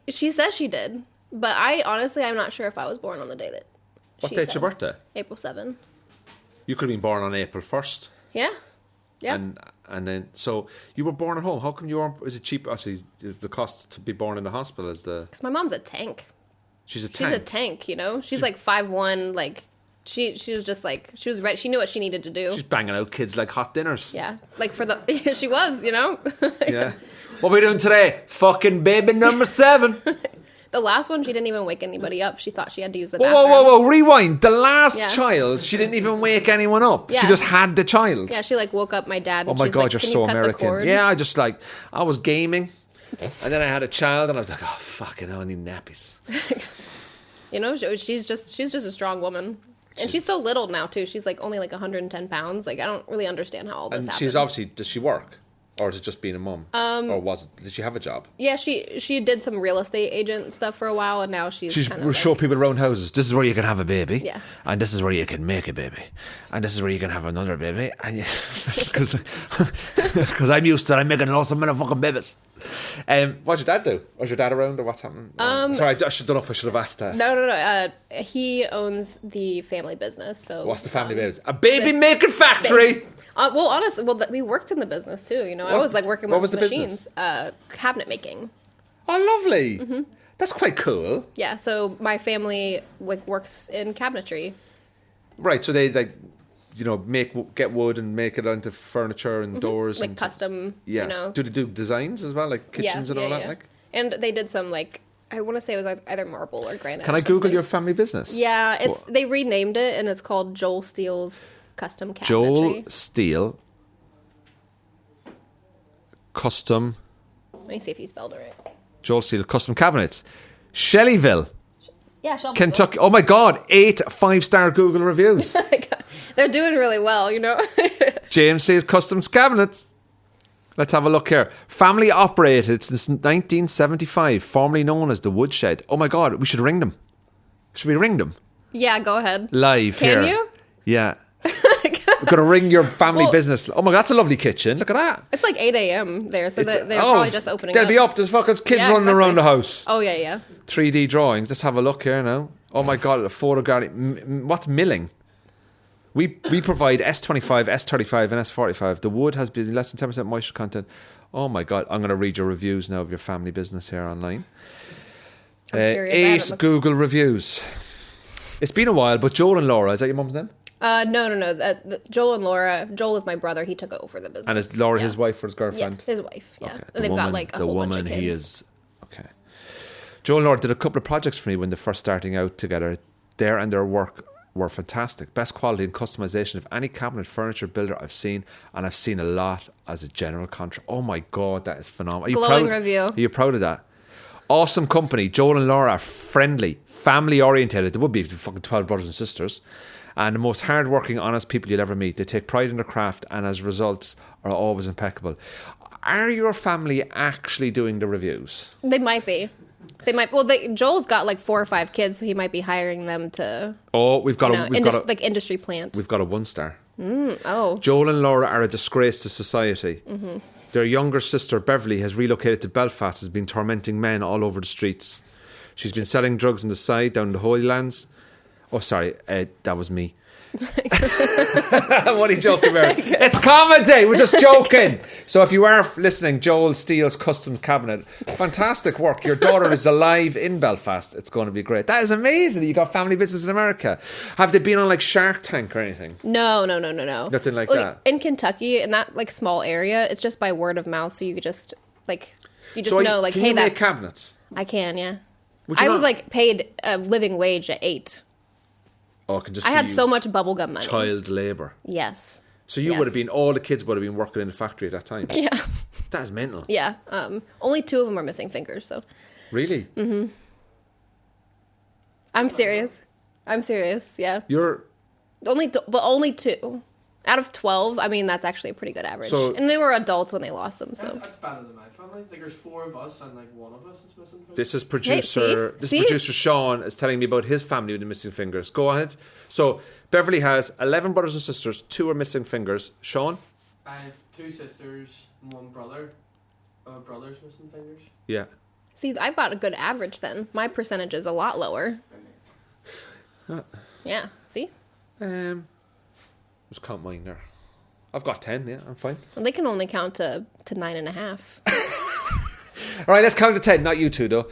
S2: She says she did. But I'm not sure if I was born on the day that
S1: What date's your birthday?
S2: April 7.
S1: You could have been born on April 1st.
S2: Yeah. Yeah.
S1: And then, so you were born at home. How come you weren't, is it cheap? Actually, the cost to be born in the hospital is the...
S2: Because my mom's a tank.
S1: She's a tank?
S2: She's a tank, you know? She's like 5'1", like... She was just like, she was ready. She knew what she needed to do.
S1: She's banging out kids like hot dinners.
S2: Yeah. Like for the... she was, you know?
S1: Yeah. What are we doing today? Fucking baby number 7.
S2: The last one, she didn't even wake anybody up. She thought she had to use the bathroom.
S1: Whoa, rewind. The last child, she didn't even wake anyone up.
S2: Yeah.
S1: She just had the child.
S2: Yeah, she like woke up my dad.
S1: Oh
S2: And
S1: my
S2: she's
S1: God,
S2: like,
S1: you're
S2: "Can
S1: so
S2: you cut the
S1: American."
S2: cord?"
S1: Yeah, I was gaming. And then I had a child, and I was like, oh, fucking hell, I need nappies.
S2: You know, she's just a strong woman. And she's so little now, too. She's like only like 110 pounds. Like, I don't really understand how all this
S1: And
S2: happened.
S1: she's obviously, does she work? Or is it just being a mum? Or did she have a job?
S2: Yeah, she did some real estate agent stuff for a while, and now she's kind of
S1: show people around houses. This is where you can have a baby.
S2: Yeah.
S1: And this is where you can make a baby. And this is where you can have another baby. And because I'm used to it, I'm making lots of motherfucking babies. What'd your dad do? Was your dad around, or what's happening? Sorry, I don't know if I should have asked that.
S2: No. He owns the family business. So
S1: what's the family business? A baby making factory.
S2: Well, honestly, we worked in the business too. You know, I was like working with machines, cabinet making.
S1: Oh, lovely! Mm-hmm. That's quite cool.
S2: Yeah, so my family works in cabinetry.
S1: Right, so they get wood and make it onto furniture and doors,
S2: like
S1: and
S2: custom.
S1: Yes.
S2: You know.
S1: Do they do designs as well, like kitchens and all that? Like,
S2: and they did some I want to say it was either marble or granite.
S1: Can I Google your family business?
S2: Yeah, they renamed it, and it's called Joel Steele's Custom Cabinetry.
S1: Joel Steele Custom.
S2: Let me see if he spelled it right.
S1: Joel Steele Custom Cabinets. Shellyville,
S2: Yeah, Shelbyville.
S1: Kentucky. Oh my God, 8 5-star Google reviews.
S2: They're doing really well, you know.
S1: James says Custom Cabinets. Let's have a look here. Family operated since 1975, formerly known as the Woodshed. Oh my God, we should ring them. Should we ring them?
S2: Yeah, go ahead.
S1: Live here.
S2: Can you?
S1: Yeah. We're going to ring your family business. Oh my God, that's a lovely kitchen. Look at that.
S2: It's like 8 a.m. there, so they're probably just opening
S1: they'll
S2: up.
S1: be up. There's fucking kids running around the house.
S2: Oh, yeah.
S1: 3D drawings. Let's have a look here now. Oh my God, a photographic. What's milling? We provide S25, S35 and S45. The wood has been less than 10% moisture content. Oh my God, I'm going to read your reviews now of your family business here online.
S2: I'm curious.
S1: 8 Google reviews. It's been a while, but Joel and Laura, is that your mum's name?
S2: No. Joel and Laura. Joel is my brother. He took over the business.
S1: And is Laura his wife or his girlfriend?
S2: Yeah, his wife. Yeah,
S1: Okay.
S2: and they've got like a whole bunch of kids.
S1: He is. Okay. Joel and Laura did a couple of projects for me when they're first starting out together. Their work were fantastic. Best quality and customization of any cabinet furniture builder I've seen, and I've seen a lot as a general contractor. Oh my God, that is phenomenal. Are you
S2: Glowing
S1: proud?
S2: review.
S1: Are you proud of that? Awesome company. Joel and Laura are friendly, family orientated. There would be fucking 12 brothers and sisters. And the most hardworking, honest people you'll ever meet. They take pride in their craft, and as results are always impeccable. Are your family actually doing the reviews?
S2: They might be. Well, Joel's got like 4 or 5 kids, so he might be hiring them to.
S1: Oh, we've got
S2: industry plant.
S1: We've got a 1-star.
S2: Oh.
S1: Joel and Laura are a disgrace to society. Mm-hmm. Their younger sister Beverley has relocated to Belfast, has been tormenting men all over the streets. She's been selling drugs on the side down in the Holy Lands. Oh, sorry, that was me. What are you joking about? It's comedy. We're just joking. So if you are listening, Joel Steele's Custom Cabinet, fantastic work. Your daughter is alive in Belfast. It's going to be great. That is amazing. You got family business in America. Have they been on like Shark Tank or anything?
S2: No.
S1: Nothing like that.
S2: In Kentucky, in that like small area, it's just by word of mouth. So you could just know
S1: can you make cabinets?
S2: I can, yeah.
S1: I
S2: was like paid a living wage at 8.
S1: Oh, I can just.
S2: I had so much bubblegum money.
S1: Child labour.
S2: Yes.
S1: So you would have been, all the kids would have been working in the factory at that time.
S2: Yeah.
S1: That is mental.
S2: Yeah. Only 2 of them are missing fingers, so.
S1: Really?
S2: Mm-hmm. I'm serious. Yeah.
S1: You're
S2: only 2 out of 12. I mean, that's actually a pretty good average.
S1: So,
S2: and they were adults when they lost them, so.
S3: That's better than my family. Like there's 4 of us and like 1 of us is missing fingers.
S1: This is producer.
S2: See?
S1: Producer Sean is telling me about his family with the missing fingers. Go ahead. So Beverly has 11 brothers and sisters. 2 are missing fingers. Sean.
S3: I have 2 sisters and 1 brother. My brother's missing fingers.
S1: Yeah.
S2: See, I've got a good average then. My percentage is a lot lower. Yeah. See.
S1: Just count mine there. I've got 10. Yeah, I'm fine.
S2: Well, they can only count to 9.5.
S1: All right, let's count to 10. Not you 2 though.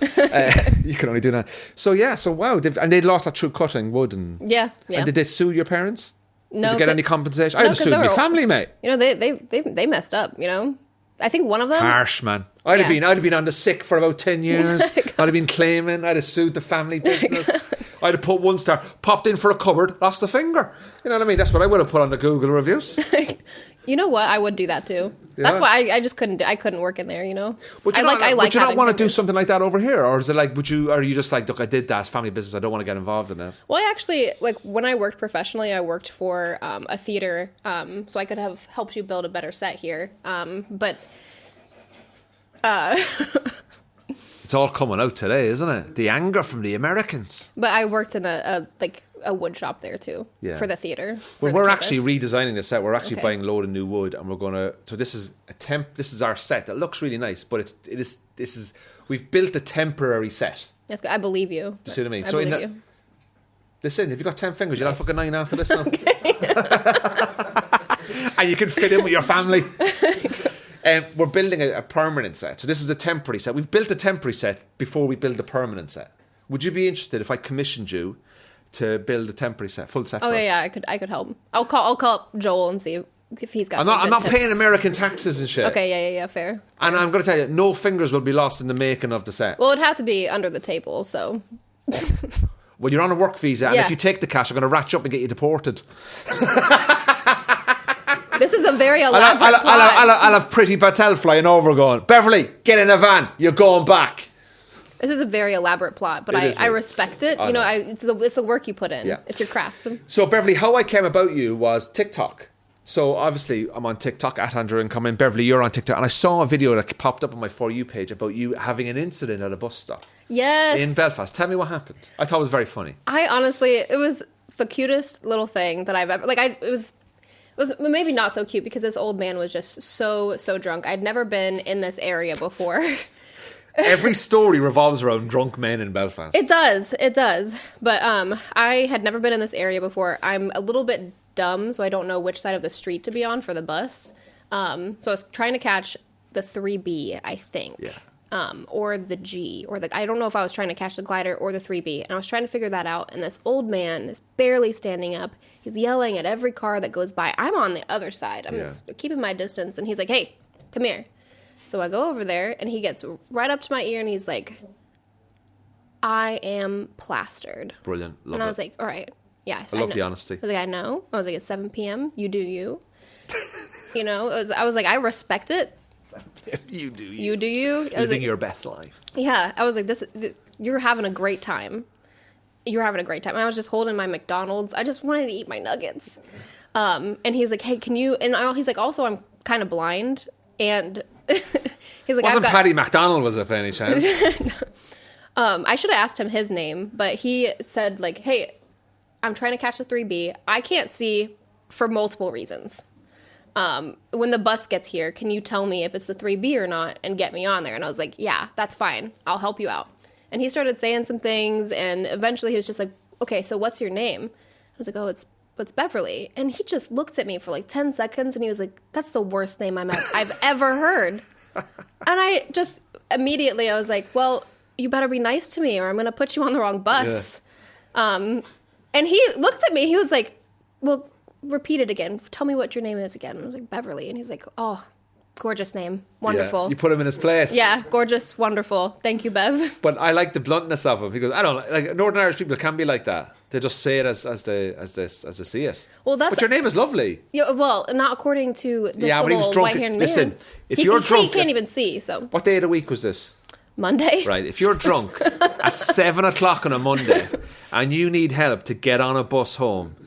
S1: You can only do 9. So yeah. So wow. And they lost that through cutting wood and.
S2: Yeah.
S1: And did they sue your parents?
S2: No.
S1: Did you get any compensation? I'd have sued my family, mate.
S2: You know, they messed up. You know, I think one of them.
S1: Harsh, man. I'd have been on the sick for about 10 years. I'd have been claiming. I'd have sued the family business. I'd have put 1 star, popped in for a cupboard, lost a finger. You know what I mean? That's what I would have put on the Google reviews.
S2: You know what? I would do that too.
S1: Yeah.
S2: That's why I just couldn't. I couldn't work in there. You know.
S1: Would you
S2: I
S1: not,
S2: like
S1: would you not
S2: having
S1: want to do
S2: fingers.
S1: something like that over here, or is it like are you just like, look, I did that, it's family business, I don't want to get involved in it?
S2: Well, I actually like when I worked professionally, I worked for a theater, so I could have helped you build a better set here. But
S1: It's all coming out today, isn't it? The anger from the Americans.
S2: I worked in a wood shop there too.
S1: Yeah.
S2: For the theater.
S1: Well,
S2: for the
S1: we're
S2: campus.
S1: actually redesigning the set. We're actually
S2: Okay.
S1: buying a load of new wood, and we're gonna. So this is This is our set. It looks really nice, but this is. We've built a temporary set.
S2: That's good. I believe you.
S1: Do you see what I mean?
S2: I
S1: So in
S2: believe
S1: that-
S2: you.
S1: Listen, if you've got 10 fingers, you'll have fucking 9 after this now. And you can fit in with your family. We're building a permanent set. So this is a temporary set. We've built a temporary set before we build a permanent set. Would you be interested if I commissioned you to build a temporary set, full set?
S2: Oh
S1: for us?
S2: yeah, I could help. I'll call up Joel and see if he's got.
S1: I'm not
S2: tips.
S1: paying American taxes and shit.
S2: Okay, yeah, fair.
S1: And I'm going to tell you, no fingers will be lost in the making of the set.
S2: Well, it'd have to be under the table, so.
S1: Well, you're on a work visa, and
S2: Yeah.
S1: if you take the cash, I'm going to ratchet up and get you deported.
S2: This is a very elaborate plot.
S1: I'll have Pretty Patel flying over going, Beverley, get in a van, you're going back.
S2: This is a very elaborate plot, but
S1: It is,
S2: I
S1: yeah.
S2: respect it.
S1: I
S2: You know,
S1: know.
S2: it's the work you put in.
S1: Yeah.
S2: It's your craft.
S1: So, Beverley, how I came about you was TikTok. So, obviously, I'm on TikTok, at AntiAmerican. Beverley, you're on TikTok. And I saw a video that popped up on my For You page about you having an incident at a bus stop
S2: Yes.
S1: in Belfast. Tell me what happened. I thought it was very funny.
S2: I honestly, it was the cutest little thing that I've ever, it was maybe not so cute because this old man was just so drunk. I'd never been in this area before.
S1: Every story revolves around drunk men in Belfast.
S2: It does. But I had never been in this area before. I'm a little bit dumb, so I don't know which side of the street to be on for the bus. So I was trying to catch the 3B, I think.
S1: Yeah.
S2: Or the G, I don't know if I was trying to catch the glider or the 3B, and I was trying to figure that out, and this old man is barely standing up. He's yelling at every car that goes by. I'm on the other side. I'm just keeping my distance, and he's like, hey, come here. So I go over there, and he gets right up to my ear, and he's like, I am plastered.
S1: Brilliant. Love
S2: And I
S1: it.
S2: was like, all right. Yeah.
S1: I love
S2: know.
S1: the honesty.
S2: I was like, I know. I was like, it's 7 p.m. You do you. You know, I was like, I respect it.
S1: You do.
S2: You do you. I was
S1: Living
S2: like,
S1: your best life.
S2: yeah. I was like, this you're having a great time. You're having a great time. And I was just holding my McDonald's. I just wanted to eat my nuggets. And he's like, hey, can you? And he's like, also, I'm kind of blind. And he's like,
S1: Wasn't Paddy McDonald, was it, by any chance?
S2: I should have asked him his name, but he said like, hey, I'm trying to catch the 3B. I can't see for multiple reasons. When the bus gets here, can you tell me if it's the 3B or not and get me on there? And I was like, yeah, that's fine. I'll help you out. And he started saying some things, and eventually he was just like, okay, so what's your name? I was like, oh, it's Beverly. And he just looked at me for like 10 seconds, and he was like, that's the worst name I've ever heard. And I just immediately, I was like, well, you better be nice to me or I'm going to put you on the wrong bus. Yeah. And he looked at me, he was like, well, repeat it again. Tell me what your name is again. And I was like, Beverly. And he's like, oh, gorgeous name. Wonderful.
S1: Yeah, you put him in his place.
S2: Yeah, gorgeous, wonderful. Thank you, Bev.
S1: But I like the bluntness of him because I don't like Northern Irish people can be like that. They just say it as they see it.
S2: Well, that's
S1: but your name is lovely.
S2: Yeah, well, not according to this
S1: Yeah, but he was
S2: little
S1: drunk.
S2: white-haired man.
S1: Listen, if you're drunk,
S2: he can't even see. So
S1: what day of the week was this?
S2: Monday.
S1: Right. If you're drunk at 7 o'clock on a Monday and you need help to get on a bus home,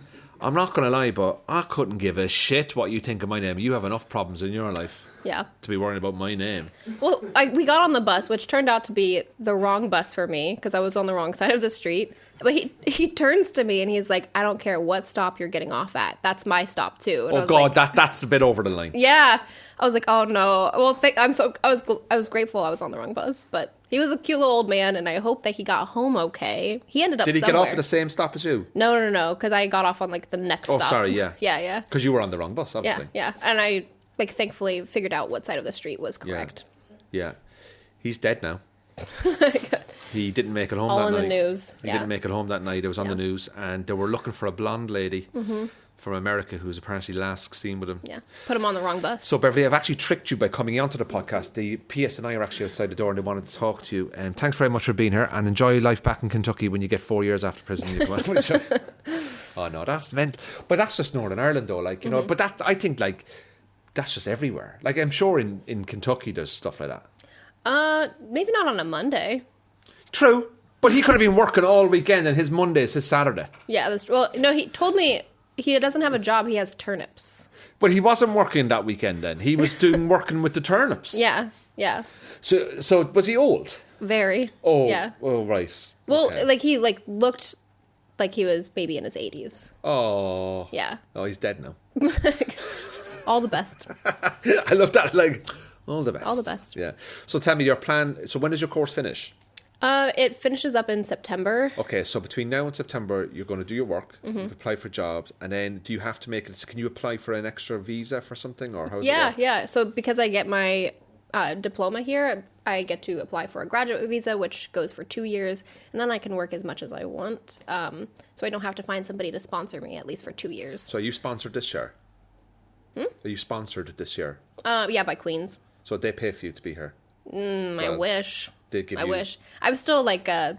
S1: I'm not going to lie, but I couldn't give a shit what you think of my name. You have enough problems in your life.
S2: Yeah.
S1: To be worrying about my name.
S2: Well, we got on the bus, which turned out to be the wrong bus for me because I was on the wrong side of the street. But he turns to me and he's like, I don't care what stop you're getting off at. That's my stop too. And I
S1: Oh
S2: was
S1: God,
S2: like,
S1: that's a bit over the line.
S2: Yeah. I was like, oh no. Well, I was grateful I was on the wrong bus, but he was a cute little old man, and I hope that he got home okay. He ended up.
S1: Did he
S2: somewhere.
S1: get off at the same stop as you?
S2: No, because I got off on like the next stop.
S1: Oh, sorry, yeah.
S2: Yeah.
S1: Because you were on the wrong bus, obviously.
S2: Yeah, and I thankfully figured out what side of the street was correct.
S1: Yeah. He's dead now. He didn't make it home
S2: All
S1: that
S2: in
S1: night.
S2: the news.
S1: He
S2: Yeah.
S1: didn't make it home that night. It was on the news, and they were looking for a blonde lady from America who was apparently last seen with him.
S2: Yeah, put him on the wrong bus.
S1: So, Beverly, I've actually tricked you by coming onto the podcast. The PS and I are actually outside the door and they wanted to talk to you. Thanks very much for being here, and enjoy life back in Kentucky when you get 4 years after prison. You come out. Oh, no, that's meant. But that's just Northern Ireland, though. Like, you know, but that, I think, like, that's just everywhere. Like, I'm sure in Kentucky there's stuff like that.
S2: Maybe not on a Monday.
S1: True. But he could have been working all weekend and his Monday is his Saturday.
S2: Yeah, well, no, he told me he doesn't have a job, he has turnips.
S1: But he wasn't working that weekend then. He was working with the turnips.
S2: Yeah.
S1: So was he old?
S2: Very.
S1: Oh,
S2: yeah.
S1: Oh, right.
S2: Well,
S1: Okay.
S2: like he looked like he was maybe in his 80s.
S1: Oh.
S2: Yeah.
S1: Oh, he's dead now.
S2: All the best.
S1: I love that. Like, all the best.
S2: All the best.
S1: Yeah. So tell me your plan. So when does your course finish?
S2: It finishes up in September.
S1: Okay, so between now and September, you're going to do your work,
S2: Mm-hmm.
S1: you've applied for jobs, and then do you have to make it? Can you apply for an extra visa for something, or how does it work?
S2: Yeah. So because I get my diploma here, I get to apply for a graduate visa, which goes for 2 years, and then I can work as much as I want. So I don't have to find somebody to sponsor me, at least for 2 years.
S1: So are you sponsored this year? Are you sponsored this year?
S2: Yeah, by Queens.
S1: So they pay for you to be here?
S2: I wish.
S1: They give
S2: I
S1: you...
S2: wish. I'm still like, I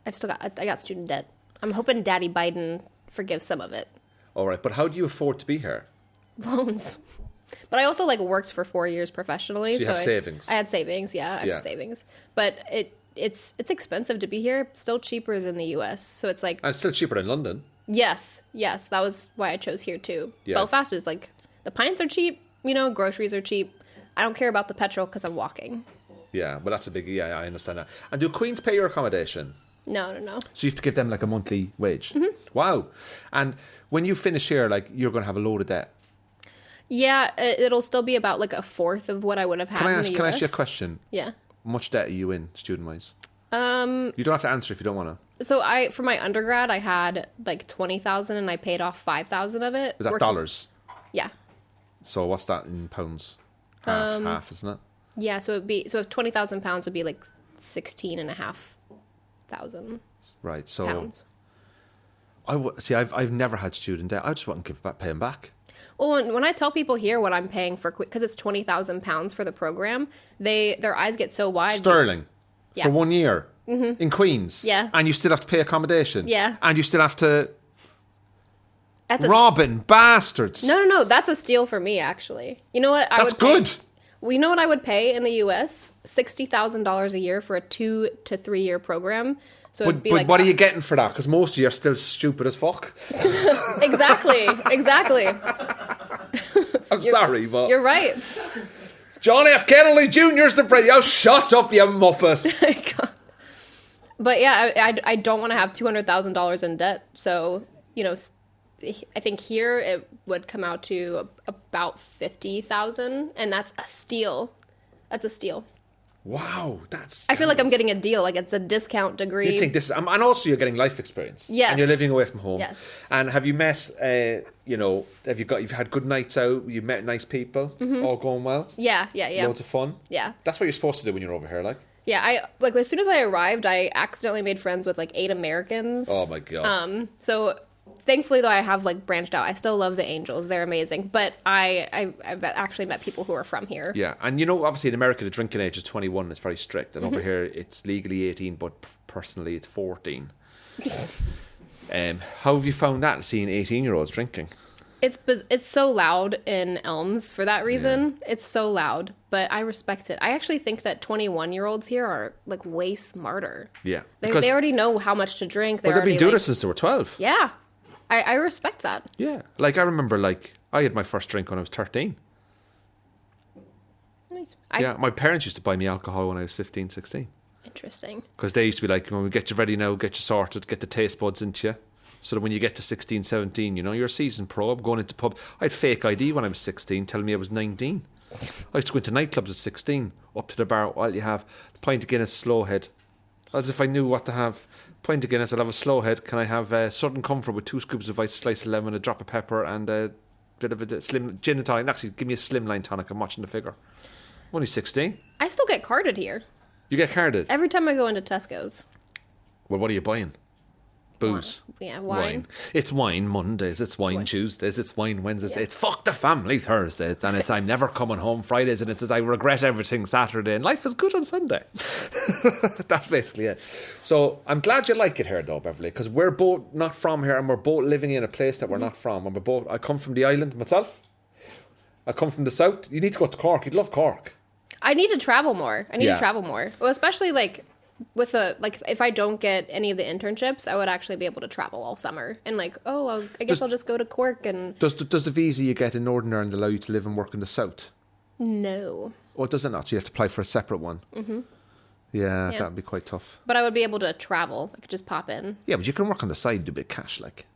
S2: got student debt. I'm hoping Daddy Biden forgives some of it.
S1: All right, but how do you afford to be here?
S2: Loans. But I also like worked for 4 years professionally.
S1: So you have savings.
S2: I had savings, yeah. I have savings. But it's expensive to be here. Still cheaper than the US. So it's like...
S1: And it's still cheaper than London.
S2: Yes. That was why I chose here too.
S1: Yeah.
S2: Belfast is like, the pints are cheap, groceries are cheap. I don't care about the petrol because I'm walking.
S1: Yeah, well, that's a big... Yeah, I understand that. And do Queens pay your accommodation?
S2: No.
S1: So you have to give them like a monthly wage?
S2: Mm-hmm.
S1: Wow. And when you finish here, like, you're going to have a load of debt.
S2: Yeah, it'll still be about like a fourth of what I would have had in the US.
S1: Can I ask you a question?
S2: Yeah.
S1: How much debt are you in, student-wise? You don't have to answer if you don't want to.
S2: So for my undergrad, I had like 20,000 and I paid off 5,000 of it.
S1: Is that dollars?
S2: Yeah.
S1: So what's that in pounds? Half, isn't it?
S2: Yeah, so if 20,000 pounds would be like 16,500
S1: Right. So
S2: pounds.
S1: I've never had student debt. I just want to pay them back.
S2: Well, when I tell people here what I'm paying for, because it's 20,000 pounds for the program, their eyes get so wide.
S1: Sterling.
S2: Yeah.
S1: For 1 year. Mm-hmm. In Queens.
S2: Yeah.
S1: And you still have to pay accommodation.
S2: Yeah.
S1: And you still have to...
S2: That's
S1: Robbing bastards.
S2: No, that's a steal for me, actually. You know what?
S1: That's good.
S2: Well, you know what I would pay in the US? $60,000 a year for a 2 to 3 year program. So it'd be
S1: But
S2: like,
S1: what are you getting for that? Because most of you are still stupid as fuck.
S2: Exactly.
S1: I'm sorry, but...
S2: You're right.
S1: John F. Kennedy Jr.'s the president. Oh, shut up, you muppet.
S2: But yeah, I don't want to have $200,000 in debt. So, I think here it would come out to about 50,000, and that's a steal. That's a steal.
S1: Wow, that's...
S2: I feel like I'm getting a deal. Like, it's a discount degree.
S1: You think this is... And also you're getting life experience.
S2: Yes.
S1: And you're living away from home.
S2: Yes.
S1: And have you met, you've had good nights out, you've met nice people, all going well?
S2: Yeah.
S1: Loads of fun?
S2: Yeah.
S1: That's what you're supposed to do when you're over here, like?
S2: Yeah, as soon as I arrived, I accidentally made friends with like 8 Americans.
S1: Oh my God.
S2: So thankfully, though, I have like branched out. I still love the Angels; they're amazing. But I've actually met people who are from here.
S1: Yeah, and obviously in America the drinking age is 21. It's very strict, and over here it's legally 18, but personally it's 14. How have you found that, seeing 18-year-olds drinking?
S2: It's so loud in Elms for that reason. Yeah. It's so loud, but I respect it. I actually think that 21-year-olds here are like way smarter.
S1: Yeah,
S2: they already know how much to drink.
S1: They've been doing this since they were 12.
S2: Yeah, I respect that.
S1: Yeah, like I remember, like I had my first drink when I was 13.
S2: Nice.
S1: Yeah, my parents used to buy me alcohol when I was 15, 16.
S2: Interesting.
S1: Because they used to be like, when we get you ready now, get you sorted, get the taste buds into you. So that when you get to 16, 17, you're a seasoned pro. I'm going into pub. I had fake ID when I was 16, telling me I was 19. I used to go into nightclubs at 16, up to the bar, all you have, a pint of Guinness, slow head. As if I knew what to have. Pint of Guinness, I'll have a slow head. Can I have Southern Comfort with 2 scoops of ice, a slice of lemon, a drop of pepper, and a bit of a slim gin and tonic? Actually, give me a slimline tonic. I'm watching the figure. I'm only 16.
S2: I still get carded here.
S1: You get carded?
S2: Every time I go into Tesco's.
S1: Well, what are you buying? Booze.
S2: Yeah, wine.
S1: It's wine Mondays, it's wine Tuesdays, it's wine Wednesdays, it's fuck the family Thursdays, and it's I'm never coming home Fridays, and it's I regret everything Saturday, and life is good on Sunday. That's basically it. So I'm glad you like it here though, Beverley, because we're both not from here, and we're both living in a place that we're not from. And I come from the island myself. I come from the south. You need to go to Cork. You'd love Cork.
S2: I need to travel more. I need
S1: Yeah.
S2: to travel more. Well, especially like with if I don't get any of the internships, I would actually be able to travel all summer. And like, I guess I'll just go to Cork and...
S1: Does the visa you get in Northern Ireland allow you to live and work in the south?
S2: No.
S1: Oh, does it not? So you have to apply for a separate one? Mm-hmm. Yeah,
S2: Yeah.
S1: that would be quite tough.
S2: But I would be able to travel. I could just pop in.
S1: Yeah, but you can work on the side, do a bit of cash, like.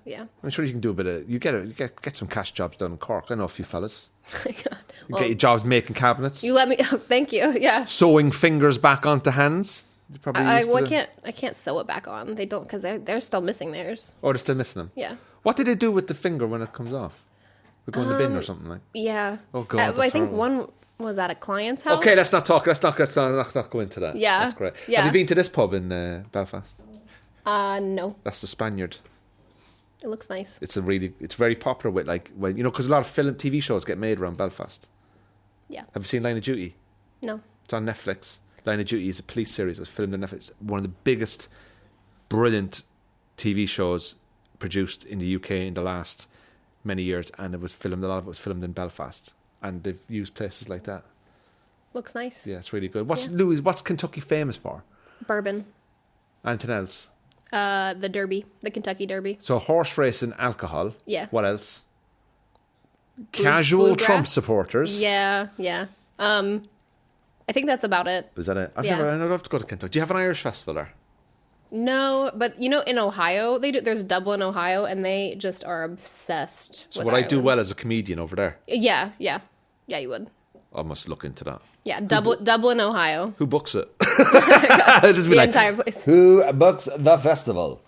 S2: Yeah.
S1: I'm sure you can do a bit of... You get some cash jobs done in Cork. I know a few fellas.
S2: My God.
S1: You get your jobs making cabinets.
S2: You let me... Oh, thank you. Yeah.
S1: Sewing fingers back onto hands. You probably
S2: I can't sew it back on. They don't, because they're still missing theirs.
S1: Oh, they're still missing them?
S2: Yeah.
S1: What do they do with the finger when it comes off? They go in the bin or something like?
S2: Yeah.
S1: Oh, God,
S2: I
S1: that's
S2: think
S1: horrible.
S2: one was at a client's house.
S1: Okay, let's not talk. Let's not go into that.
S2: Yeah.
S1: That's great.
S2: Yeah.
S1: Have you been to this pub in Belfast?
S2: No.
S1: That's the Spaniard.
S2: It looks nice.
S1: It's very popular with because a lot of TV shows get made around Belfast.
S2: Yeah.
S1: Have you seen Line of Duty?
S2: No.
S1: It's on Netflix. Line of Duty is a police series. It was filmed on Netflix. One of the biggest, brilliant TV shows produced in the UK in the last many years, and a lot of it was filmed in Belfast, and they've used places like that.
S2: Looks nice.
S1: Yeah, it's really good. What's Kentucky famous for?
S2: Bourbon.
S1: Anything else?
S2: The Derby. The Kentucky Derby.
S1: So horse racing, alcohol.
S2: Yeah.
S1: What else? Casual
S2: Bluegrass?
S1: Trump supporters.
S2: Yeah. I think that's about it.
S1: Is that it? I'd
S2: Yeah.
S1: love to go to Kentucky. Do you have an Irish festival there?
S2: No, but in Ohio, they do. There's Dublin, Ohio, and they just are obsessed
S1: So
S2: with
S1: would I do
S2: Ireland.
S1: well as a comedian over there?
S2: Yeah, you would.
S1: I must look into that.
S2: Yeah, Dublin, Ohio.
S1: Who books it? Just be
S2: The entire place.
S1: Who books the festival?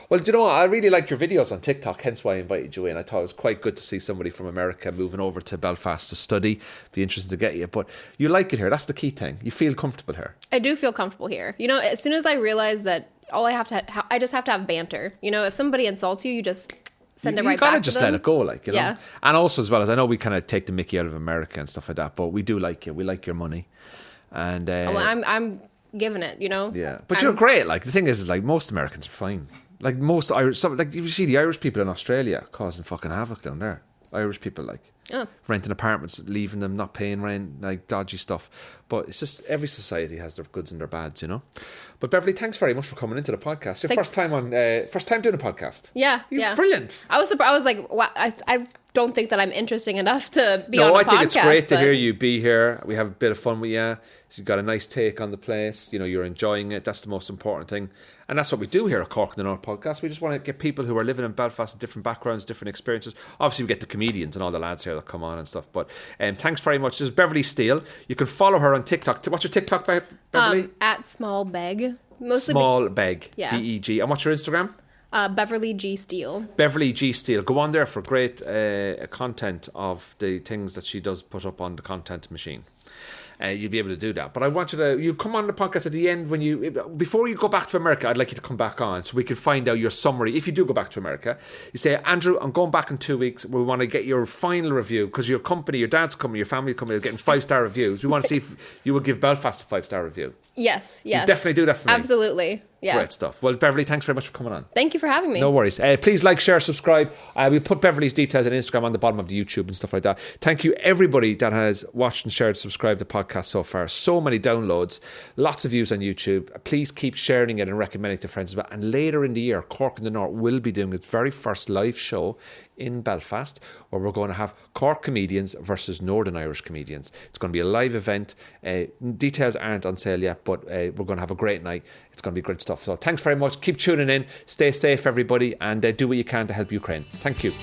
S1: Well, do you know what? I really like your videos on TikTok, hence why I invited you in. I thought it was quite good to see somebody from America moving over to Belfast to study. Be interested to get you. But you like it here. That's the key thing. You feel comfortable here.
S2: I do feel comfortable here. As soon as I realize that I just have to have banter. If somebody insults you, you just send it right back to them.
S1: You gotta just let it go,
S2: Yeah.
S1: And also, as well as I know we kind of take the mickey out of America and stuff like that, but we do like you. We like your money. And
S2: I'm giving it,
S1: yeah, but you're great. Like the thing is, like most Americans are fine. Like most Irish, like you see the Irish people in Australia causing fucking havoc down there. Irish people renting apartments, leaving them, not paying rent, like dodgy stuff. But it's just every society has their goods and their bads, But Beverley, thanks very much for coming into the podcast. Your first time doing a podcast.
S2: Yeah,
S1: You're brilliant.
S2: I was surprised. I was like, wow, I don't think that I'm interesting enough to be on a podcast.
S1: No, I think it's great to hear you be here. We have a bit of fun with you. You've got a nice take on the place. You're enjoying it. That's the most important thing. And that's what we do here at Cork in the North podcast. We just want to get people who are living in Belfast, different backgrounds, different experiences. Obviously, we get the comedians and all the lads here that come on and stuff. But thanks very much. This is Beverley Steele. You can follow her on TikTok. What's your TikTok, Beverley?
S2: At Small Beg. Mostly
S1: Small Beg.
S2: Yeah.
S1: B-E-G. And what's your Instagram?
S2: Beverley G. Steele.
S1: Beverley G. Steele. Go on there for great content of the things that she does put up on the content machine. You'll be able to do that. But I want you come on the podcast at the end before you go back to America. I'd like you to come back on so we can find out your summary. If you do go back to America, you say, Andrew, I'm going back in 2 weeks. We want to get your final review because your company, your dad's company, your family company are getting 5-star reviews. We want to see if you will give Belfast a 5-star review.
S2: Yes.
S1: You definitely do that for me.
S2: Absolutely. Yeah.
S1: Great stuff. Well, Beverley, thanks very much for coming on.
S2: Thank you for having me.
S1: No worries. Please like, share, subscribe. We'll put Beverley's details on Instagram on the bottom of the YouTube and stuff like that. Thank you, everybody that has watched and shared, subscribed to the podcast so far. So many downloads, lots of views on YouTube. Please keep sharing it and recommending it to friends as well. And later in the year, Cork in the North will be doing its very first live show in Belfast, where we're going to have Cork comedians versus Northern Irish comedians. It's going to be a live event. Details aren't on sale yet, but we're going to have a great night. It's going to be great stuff. So thanks very much. Keep tuning in. Stay safe, everybody, and do what you can to help Ukraine. Thank you.